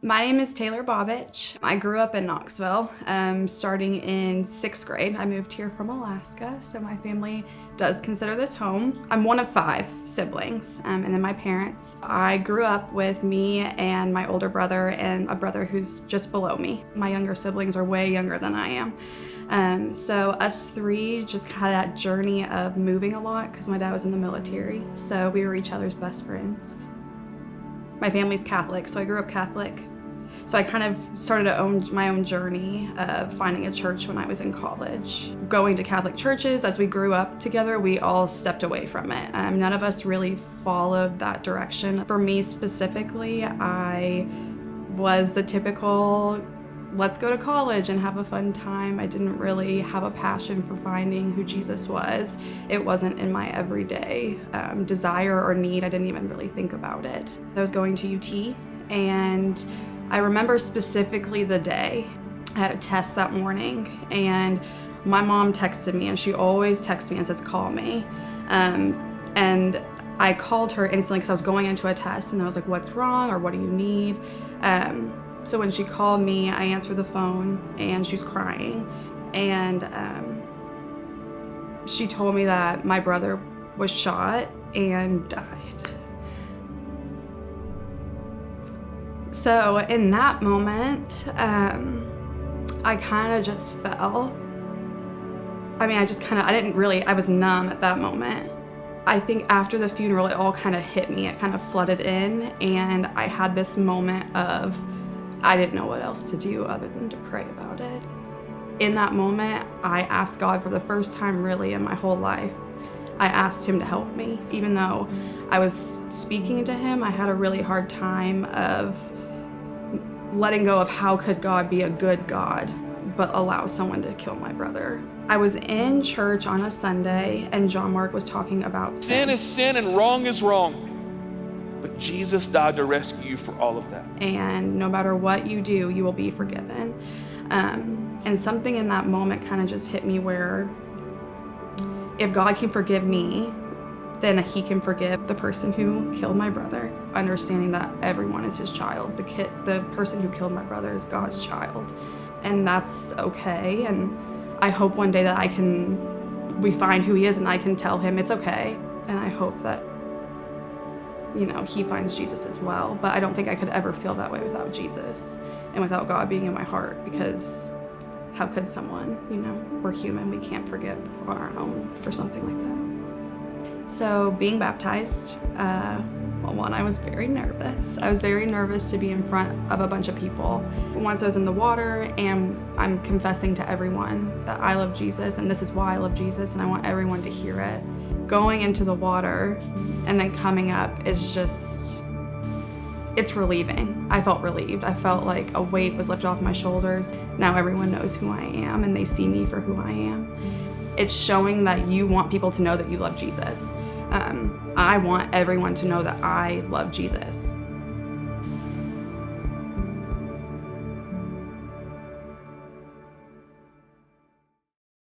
My name is Taylor Bobbich. I grew up in Knoxville. Starting in 6th grade, I moved here from Alaska, so my family does consider this home. I'm one of 5 siblings, and then my parents. I grew up with me and my older brother and a brother who's just below me. My younger siblings are way younger than I am. So us 3 just had that journey of moving a lot because my dad was in the military, so we were each other's best friends. My family's Catholic, so I grew up Catholic. So I kind of started my own journey of finding a church when I was in college. Going to Catholic churches, as we grew up together, we all stepped away from it. None of us really followed that direction. For me specifically, I was the typical, let's go to college and have a fun time. I didn't really have a passion for finding who Jesus was. It wasn't in my everyday desire or need. I didn't even really think about it. I was going to UT, and I remember specifically the day. I had a test that morning, and my mom texted me, and she always texts me and says, call me. And I called her instantly because I was going into a test, and I was like, what's wrong, or what do you need? So when she called me, I answered the phone, and she was crying. And she told me that my brother was shot and died. So in that moment, I kind of just fell. I was numb at that moment. I think after the funeral, it all kind of hit me. It kind of flooded in, and I had this moment of, I didn't know what else to do other than to pray about it. In that moment, I asked God for the first time really in my whole life. I asked him to help me. Even though I was speaking to him, I had a really hard time of letting go of how could God be a good God but allow someone to kill my brother. I was in church on a Sunday, and John Mark was talking about sin is sin and wrong is wrong. But Jesus died to rescue you for all of that. And no matter what you do, you will be forgiven. And something in that moment kind of just hit me where if God can forgive me, then he can forgive the person who killed my brother. Understanding that everyone is his child. The person who killed my brother is God's child. And that's okay. And I hope one day that we find who he is and I can tell him it's okay. And I hope that, he finds Jesus as well. But I don't think I could ever feel that way without Jesus and without God being in my heart, because how could someone, we're human, we can't forgive on our own for something like that. So being baptized, I was very nervous. I was very nervous to be in front of a bunch of people. Once I was in the water, and I'm confessing to everyone that I love Jesus, and this is why I love Jesus, and I want everyone to hear it. Going into the water and then coming up is just, it's relieving. I felt relieved. I felt like a weight was lifted off my shoulders. Now everyone knows who I am, and they see me for who I am. It's showing that you want people to know that you love Jesus. I want everyone to know that I love Jesus.